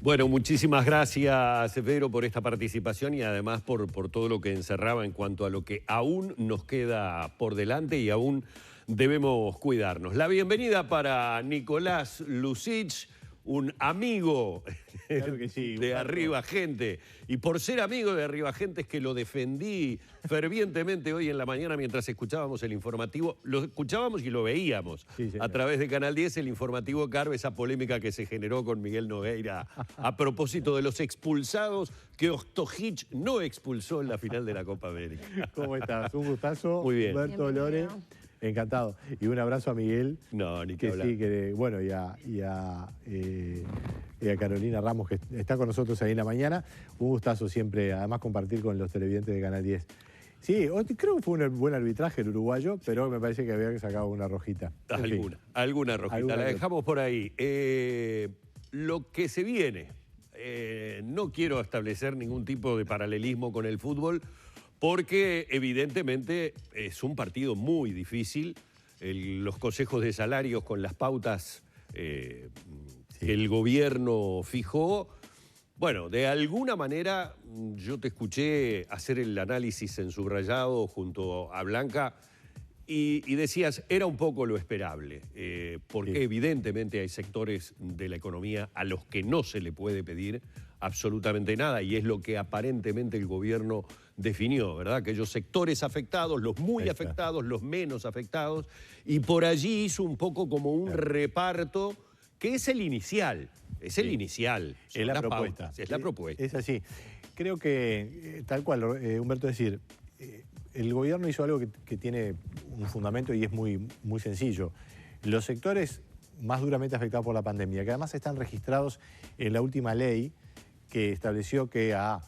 Bueno, muchísimas gracias, Pedro, por esta participación y además por todo lo que encerraba en cuanto a lo que aún nos queda por delante y aún debemos cuidarnos. La bienvenida para Nicolás Lussich, un amigo Claro que sí, de Arriba Gente. Y por ser amigo de Arriba Gente es que lo defendí fervientemente hoy en la mañana mientras escuchábamos el informativo. Lo escuchábamos y lo veíamos a través de Canal 10, el informativo Carve, esa polémica que se generó con Miguel Nogueira a propósito de los expulsados que Ostojic no expulsó en la final de la Copa América. ¿Cómo estás? Un gustazo. Muy bien. Humberto Lore, encantado. Y un abrazo a Miguel. No, ni que hablar. Sí, bueno, y a Carolina Ramos, que está con nosotros ahí en la mañana. Un gustazo siempre, además, compartir con los televidentes de Canal 10. Sí, creo que fue un buen arbitraje el uruguayo, pero me parece que había que sacar una rojita. Alguna rojita, la dejamos por ahí. Lo que se viene, no quiero establecer ningún tipo de paralelismo con el fútbol, porque evidentemente es un partido muy difícil. Los consejos de salarios con las pautas que el gobierno fijó. Bueno, de alguna manera yo te escuché hacer el análisis en subrayado junto a Blanca y decías, era un poco lo esperable, porque evidentemente hay sectores de la economía a los que no se le puede pedir absolutamente nada y es lo que aparentemente el gobierno definió, ¿verdad? Aquellos sectores afectados, los muy afectados, los menos afectados, y por allí hizo un poco como un reparto que es el inicial. Es el inicial. Es la propuesta. Es la propuesta. Es así. Creo que, tal cual, Humberto, es decir, el gobierno hizo algo que tiene un fundamento y es muy, muy sencillo. Los sectores más duramente afectados por la pandemia, que además están registrados en la última ley que estableció que a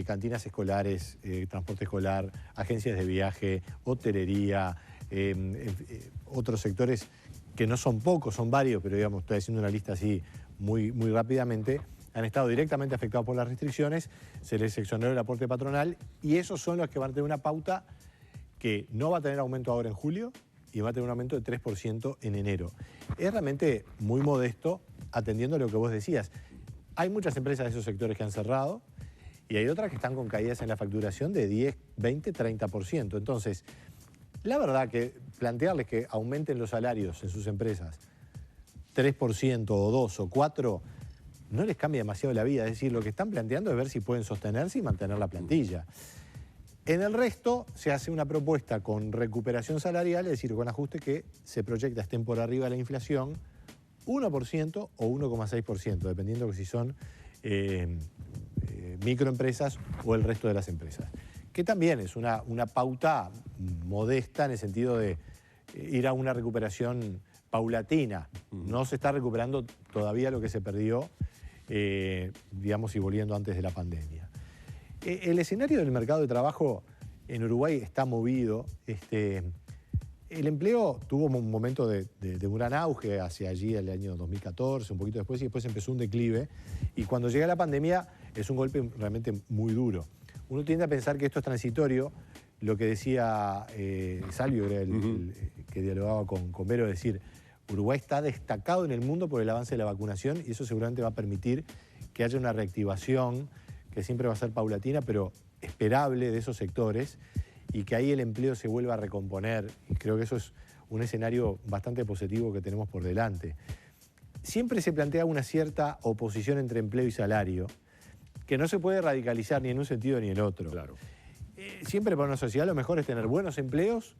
cantinas escolares, transporte escolar, agencias de viaje, hotelería, otros sectores que no son pocos, son varios, pero digamos, estoy haciendo una lista así muy, muy rápidamente, han estado directamente afectados por las restricciones, se les exoneró el aporte patronal y esos son los que van a tener una pauta que no va a tener aumento ahora en julio y va a tener un aumento de 3% en enero. Es realmente muy modesto atendiendo a lo que vos decías. Hay muchas empresas de esos sectores que han cerrado y hay otras que están con caídas en la facturación de 10, 20, 30%. Entonces, la verdad que plantearles que aumenten los salarios en sus empresas 3% o 2 o 4 no les cambia demasiado la vida. Es decir, lo que están planteando es ver si pueden sostenerse y mantener la plantilla. En el resto se hace una propuesta con recuperación salarial, es decir, con ajuste que se proyecta estén por arriba de la inflación 1% o 1,6%, dependiendo de si son microempresas o el resto de las empresas. Que también es una pauta modesta en el sentido de ir a una recuperación paulatina. No se está recuperando todavía lo que se perdió, digamos, y volviendo antes de la pandemia. El escenario del mercado de trabajo en Uruguay está movido. El empleo tuvo un momento de un gran auge hacia allí el año 2014, un poquito después, y después empezó un declive. Y cuando llega la pandemia es un golpe realmente muy duro. Uno tiende a pensar que esto es transitorio. Lo que decía Salvio, era el que dialogaba con Vero, es decir, Uruguay está destacado en el mundo por el avance de la vacunación y eso seguramente va a permitir que haya una reactivación que siempre va a ser paulatina, pero esperable de esos sectores y que ahí el empleo se vuelva a recomponer. Y creo que eso es un escenario bastante positivo que tenemos por delante. Siempre se plantea una cierta oposición entre empleo y salario, que no se puede radicalizar ni en un sentido ni en otro. Claro. Siempre para una sociedad lo mejor es tener buenos empleos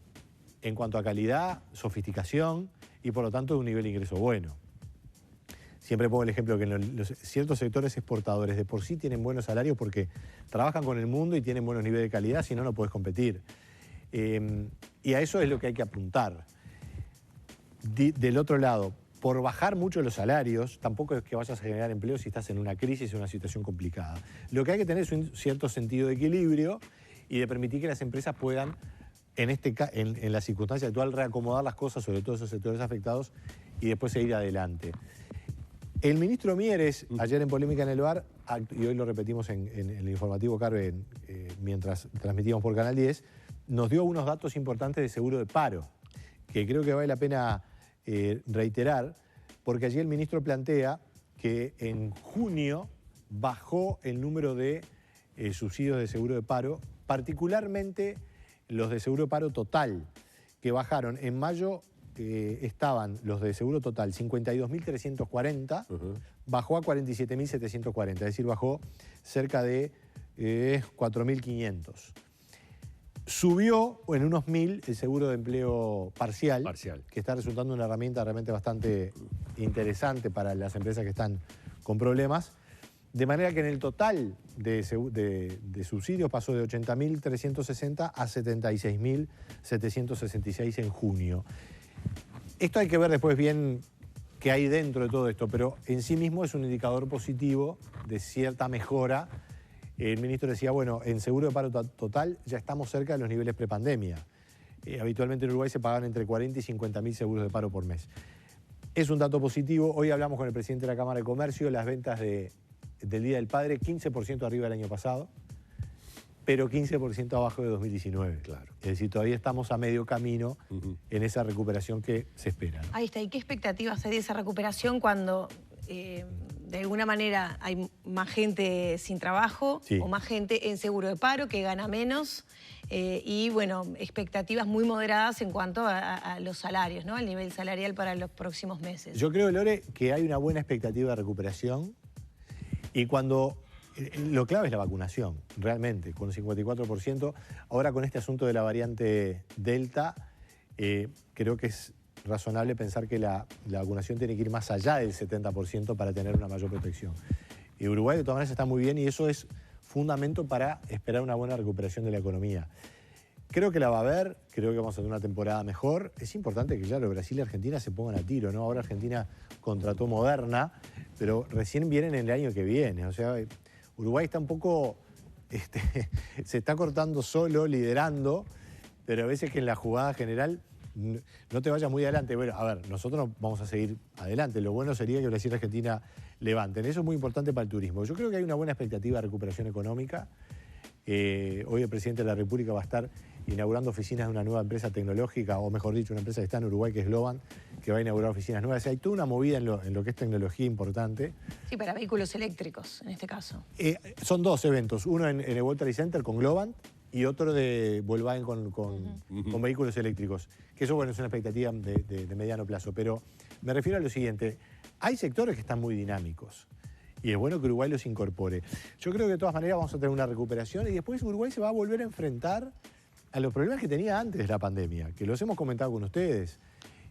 en cuanto a calidad, sofisticación y por lo tanto de un nivel de ingreso bueno. Siempre pongo el ejemplo que en ciertos sectores exportadores de por sí tienen buenos salarios porque trabajan con el mundo y tienen buenos niveles de calidad, si no, no podés competir. Y a eso es lo que hay que apuntar. Del otro lado, por bajar mucho los salarios, tampoco es que vayas a generar empleo si estás en una crisis, en una situación complicada. Lo que hay que tener es un cierto sentido de equilibrio y de permitir que las empresas puedan, en la circunstancia actual, reacomodar las cosas, sobre todo esos sectores afectados, y después seguir adelante. El ministro Mieres, ayer en Polémica en el Bar, y hoy lo repetimos en el informativo Carve, mientras transmitíamos por Canal 10, nos dio unos datos importantes de seguro de paro, que creo que vale la pena reiterar, porque allí el ministro plantea que en junio bajó el número de subsidios de seguro de paro, particularmente los de seguro de paro total, que bajaron. En mayo estaban los de seguro total 52.340, bajó a 47.740, es decir, bajó cerca de 4.500. Subió en unos 1.000 el seguro de empleo parcial, que está resultando una herramienta realmente bastante interesante para las empresas que están con problemas. De manera que en el total de subsidios pasó de 80.360 a 76.766 en junio. Esto hay que ver después bien qué hay dentro de todo esto, pero en sí mismo es un indicador positivo de cierta mejora. El ministro decía, bueno, en seguro de paro total ya estamos cerca de los niveles prepandemia. Habitualmente en Uruguay se pagan entre 40 y 50.000 seguros de paro por mes. Es un dato positivo. Hoy hablamos con el presidente de la Cámara de Comercio, las ventas del Día del Padre, 15% arriba del año pasado, pero 15% abajo de 2019. Claro. Es decir, todavía estamos a medio camino en esa recuperación que se espera, ¿no? Ahí está. ¿Y qué expectativas hay de esa recuperación cuando de alguna manera hay más gente sin trabajo o más gente en seguro de paro que gana menos? Y bueno, expectativas muy moderadas en cuanto a los salarios, ¿no? Al nivel salarial para los próximos meses. Yo creo, Lore, que hay una buena expectativa de recuperación y cuando... Lo clave es la vacunación, realmente, con un 54%. Ahora con este asunto de la variante Delta, creo que es razonable pensar que la vacunación tiene que ir más allá del 70% para tener una mayor protección. Y Uruguay de todas maneras está muy bien y eso es fundamento para esperar una buena recuperación de la economía. Creo que la va a haber, creo que vamos a tener una temporada mejor. Es importante que, claro, Brasil y Argentina se pongan a tiro, ¿no? Ahora Argentina contrató Moderna, pero recién vienen en el año que viene. O sea, Uruguay está un poco, se está cortando solo, liderando, pero a veces que en la jugada general no te vayas muy adelante. Bueno, a ver, nosotros vamos a seguir adelante. Lo bueno sería que Brasil y Argentina levanten. Eso es muy importante para el turismo. Yo creo que hay una buena expectativa de recuperación económica. Hoy el presidente de la República va a estar inaugurando oficinas de una nueva empresa tecnológica, o mejor dicho, una empresa que está en Uruguay, que es Globant, que va a inaugurar oficinas nuevas. O sea, hay toda una movida en lo que es tecnología importante. Sí, para vehículos eléctricos, en este caso. Son dos eventos, uno en el World Trade Center con Globant y otro de Volkswagen con vehículos eléctricos. Que eso, bueno, es una expectativa de mediano plazo. Pero me refiero a lo siguiente, hay sectores que están muy dinámicos. Y es bueno que Uruguay los incorpore. Yo creo que de todas maneras vamos a tener una recuperación y después Uruguay se va a volver a enfrentar a los problemas que tenía antes de la pandemia, que los hemos comentado con ustedes.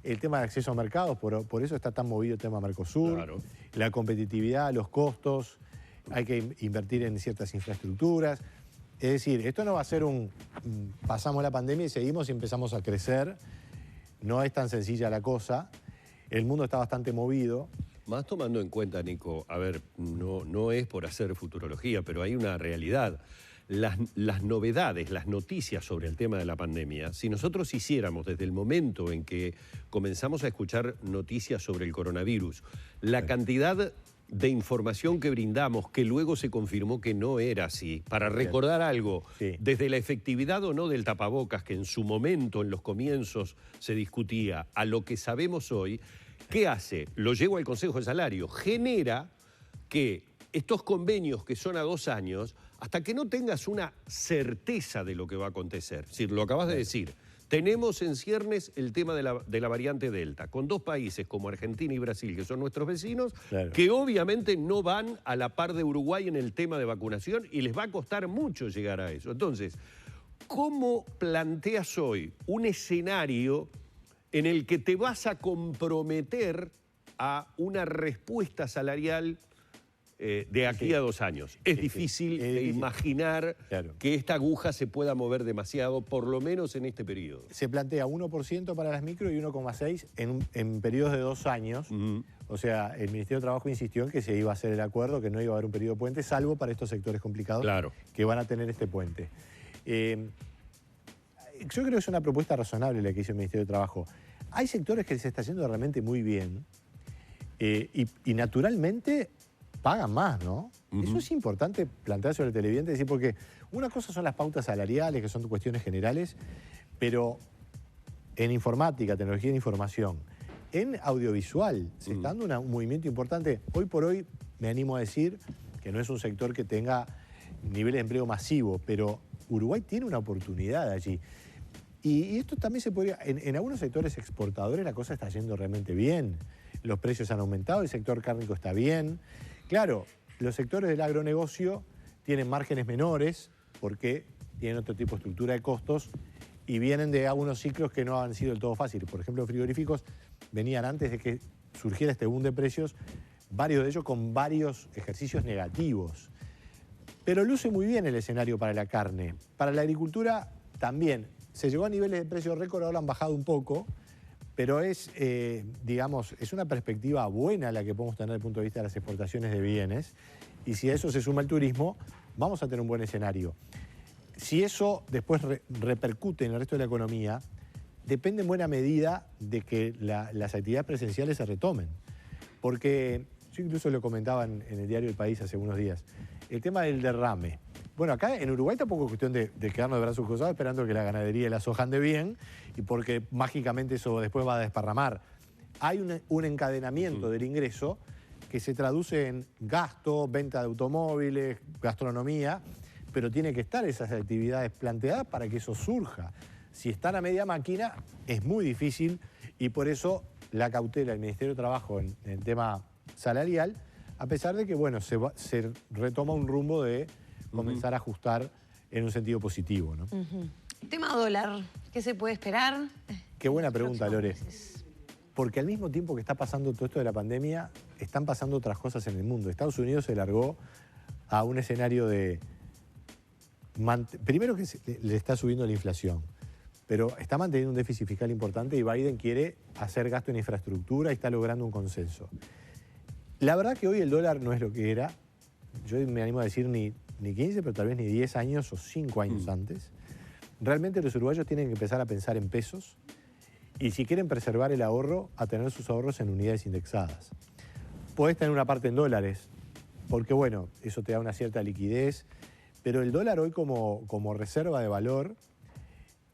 El tema de acceso a mercados, por eso está tan movido el tema Mercosur, claro. La competitividad, los costos, hay que invertir en ciertas infraestructuras. Es decir, esto no va a ser pasamos la pandemia y seguimos y empezamos a crecer. No es tan sencilla la cosa. El mundo está bastante movido. Más tomando en cuenta, Nico, a ver, no es por hacer futurología, pero hay una realidad. Las novedades, las noticias sobre el tema de la pandemia, si nosotros hiciéramos desde el momento en que comenzamos a escuchar noticias sobre el coronavirus, la cantidad de información que brindamos, que luego se confirmó que no era así, para recordar algo, desde la efectividad o no del tapabocas, que en su momento, en los comienzos, se discutía, a lo que sabemos hoy, ¿qué hace? Lo llevo al Consejo de Salario. Genera que estos convenios que son a 2 años, hasta que no tengas una certeza de lo que va a acontecer, es decir, lo acabas de decir, tenemos en ciernes el tema de la variante Delta, con 2 países como Argentina y Brasil, que son nuestros vecinos, que obviamente no van a la par de Uruguay en el tema de vacunación y les va a costar mucho llegar a eso. Entonces, ¿cómo planteas hoy un escenario en el que te vas a comprometer a una respuesta salarial de aquí a 2 años? Es difícil de imaginar que esta aguja se pueda mover demasiado, por lo menos en este periodo. Se plantea 1% para las micro y 1,6% en periodos de 2 años. O sea, el Ministerio de Trabajo insistió en que se iba a hacer el acuerdo, que no iba a haber un periodo de puente, salvo para estos sectores complicados que van a tener este puente. Yo creo que es una propuesta razonable la que hizo el Ministerio de Trabajo. Hay sectores que se está haciendo realmente muy bien y naturalmente pagan más, ¿no? Eso es importante plantear sobre el televidente, decir, porque una cosa son las pautas salariales, que son cuestiones generales, pero en informática, tecnología de información, En audiovisual se está dando un movimiento importante. Hoy por hoy me animo a decir que no es un sector que tenga niveles de empleo masivo, pero Uruguay tiene una oportunidad allí. Y esto también se podría... En algunos sectores exportadores la cosa está yendo realmente bien. Los precios han aumentado, el sector cárnico está bien. Claro, los sectores del agronegocio tienen márgenes menores porque tienen otro tipo de estructura de costos y vienen de algunos ciclos que no han sido del todo fáciles. Por ejemplo, frigoríficos venían antes de que surgiera este boom de precios, varios de ellos con varios ejercicios negativos. Pero luce muy bien el escenario para la carne. Para la agricultura también. Se llegó a niveles de precios récord, ahora han bajado un poco, pero es, digamos, es una perspectiva buena la que podemos tener desde el punto de vista de las exportaciones de bienes. Y si a eso se suma el turismo, vamos a tener un buen escenario. Si eso después repercute en el resto de la economía, depende en buena medida de que las actividades presenciales se retomen. Porque yo incluso lo comentaba en el diario El País hace unos días, el tema del derrame. Bueno, acá en Uruguay tampoco es cuestión de quedarnos de brazos cruzados esperando que la ganadería y la soja ande bien y porque mágicamente eso después va a desparramar. Hay un encadenamiento del ingreso que se traduce en gasto, venta de automóviles, gastronomía, pero tiene que estar esas actividades planteadas para que eso surja. Si están a media máquina es muy difícil y por eso la cautela del Ministerio de Trabajo en el tema salarial, a pesar de que bueno, se retoma un rumbo de comenzar a ajustar en un sentido positivo, ¿no? Tema dólar, ¿qué se puede esperar? Qué buena pregunta, Lore. Porque al mismo tiempo que está pasando todo esto de la pandemia, están pasando otras cosas en el mundo. Estados Unidos se largó a un escenario de... Primero que le está subiendo la inflación, pero está manteniendo un déficit fiscal importante y Biden quiere hacer gasto en infraestructura y está logrando un consenso. La verdad que hoy el dólar no es lo que era, yo me animo a decir ni 15, pero tal vez ni 10 años o 5 años antes. Realmente los uruguayos tienen que empezar a pensar en pesos y si quieren preservar el ahorro, a tener sus ahorros en unidades indexadas. Podés tener una parte en dólares, porque bueno, eso te da una cierta liquidez, pero el dólar hoy como reserva de valor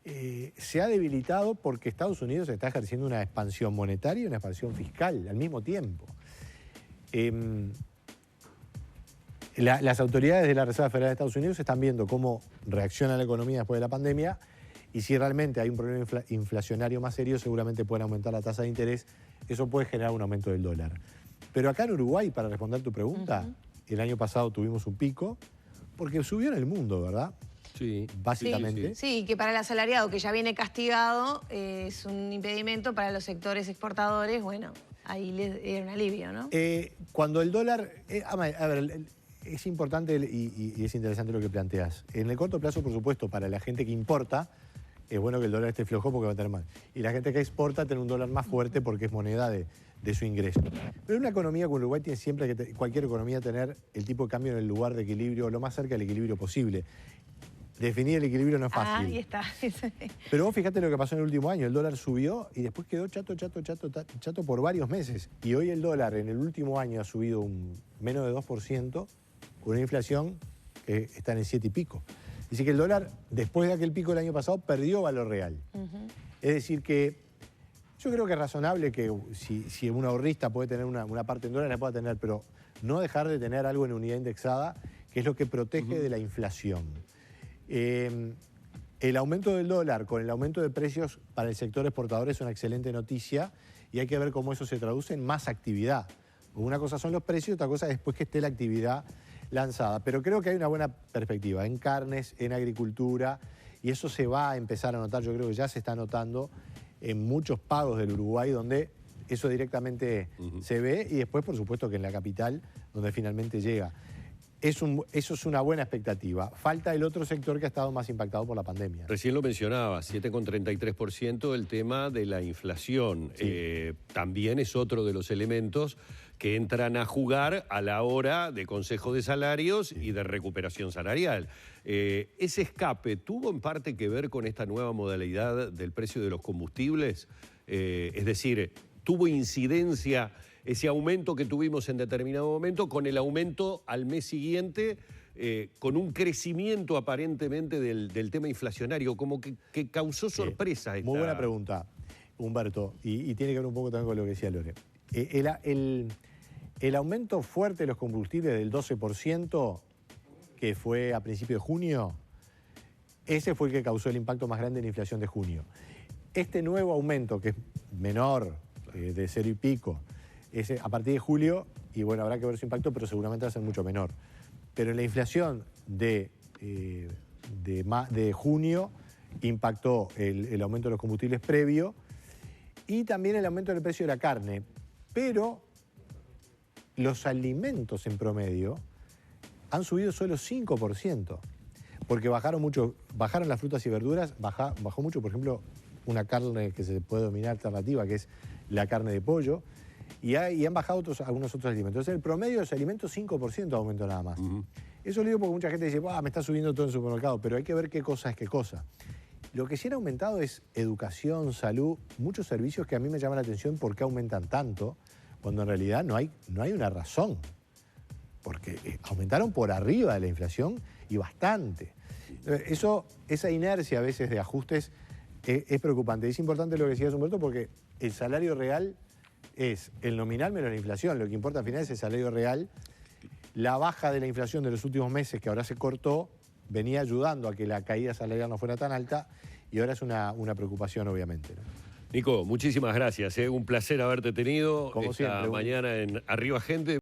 se ha debilitado porque Estados Unidos está ejerciendo una expansión monetaria y una expansión fiscal al mismo tiempo. Las autoridades de la Reserva Federal de Estados Unidos están viendo cómo reacciona la economía después de la pandemia y si realmente hay un problema inflacionario más serio, seguramente pueden aumentar la tasa de interés. Eso puede generar un aumento del dólar. Pero acá en Uruguay, para responder tu pregunta, el año pasado tuvimos un pico porque subió en el mundo, ¿verdad? Sí. Básicamente. Sí, que para el asalariado que ya viene castigado es un impedimento para los sectores exportadores, bueno, ahí era un alivio, ¿no? Cuando el dólar... a ver, es importante y es interesante lo que planteas. En el corto plazo, por supuesto, para la gente que importa, es bueno que el dólar esté flojo porque va a tener más. Y la gente que exporta tiene un dólar más fuerte porque es moneda de su ingreso. Pero una economía como Uruguay tiene siempre que cualquier economía tener el tipo de cambio en el lugar de equilibrio, lo más cerca del equilibrio posible. Definir el equilibrio no es fácil. Ahí está. Pero vos fíjate lo que pasó en el último año. El dólar subió y después quedó chato por varios meses. Y hoy el dólar en el último año ha subido menos de 2%, con una inflación que está en el 7 y pico. Dice que el dólar, después de aquel pico del año pasado, perdió valor real. Es decir que yo creo que es razonable que si un ahorrista puede tener una parte en dólares, la pueda tener, pero no dejar de tener algo en unidad indexada, que es lo que protege de la inflación. El aumento del dólar con el aumento de precios para el sector exportador es una excelente noticia y hay que ver cómo eso se traduce en más actividad. Una cosa son los precios, otra cosa es después que esté la actividad lanzada. Pero creo que hay una buena perspectiva en carnes, en agricultura, y eso se va a empezar a notar, yo creo que ya se está notando en muchos pagos del Uruguay, donde eso directamente se ve, y después, por supuesto, que en la capital, donde finalmente llega. Eso es una buena expectativa. Falta el otro sector que ha estado más impactado por la pandemia. Recién lo mencionaba, 7,33% el tema de la inflación. Sí. También es otro de los elementos que entran a jugar a la hora de consejo de salarios y de recuperación salarial. ¿Ese escape tuvo en parte que ver con esta nueva modalidad del precio de los combustibles? Es decir, ¿tuvo incidencia ese aumento que tuvimos en determinado momento con el aumento al mes siguiente, con un crecimiento aparentemente del tema inflacionario, como que causó sorpresa? Muy buena pregunta. Humberto, y tiene que ver un poco también con lo que decía Lore. El aumento fuerte de los combustibles del 12%, que fue a principios de junio, ese fue el que causó el impacto más grande en la inflación de junio. Este nuevo aumento, que es menor, de 0 y pico, ese a partir de julio, y bueno, habrá que ver su impacto, pero seguramente va a ser mucho menor. Pero en la inflación de junio impactó el aumento de los combustibles previo y también el aumento del precio de la carne. Pero los alimentos en promedio han subido solo 5%, porque bajaron las frutas y verduras, bajó mucho, por ejemplo, una carne que se puede denominar alternativa, que es la carne de pollo, y han bajado algunos otros alimentos. Entonces, el promedio de los alimentos, 5% aumento nada más. Eso lo digo porque mucha gente dice, me está subiendo todo en el supermercado, pero hay que ver qué cosa es qué cosa. Lo que sí han aumentado es educación, salud, muchos servicios que a mí me llaman la atención por qué aumentan tanto, cuando en realidad no hay una razón. Porque aumentaron por arriba de la inflación y bastante. Esa inercia a veces de ajustes es preocupante. Es importante lo que decías, Humberto, porque el salario real es el nominal menos la inflación. Lo que importa al final es el salario real. La baja de la inflación de los últimos meses, que ahora se cortó, venía ayudando a que la caída salarial no fuera tan alta y ahora es una preocupación, obviamente, ¿no? Nico, muchísimas gracias. Un placer haberte tenido como esta siempre, mañana en Arriba Gente.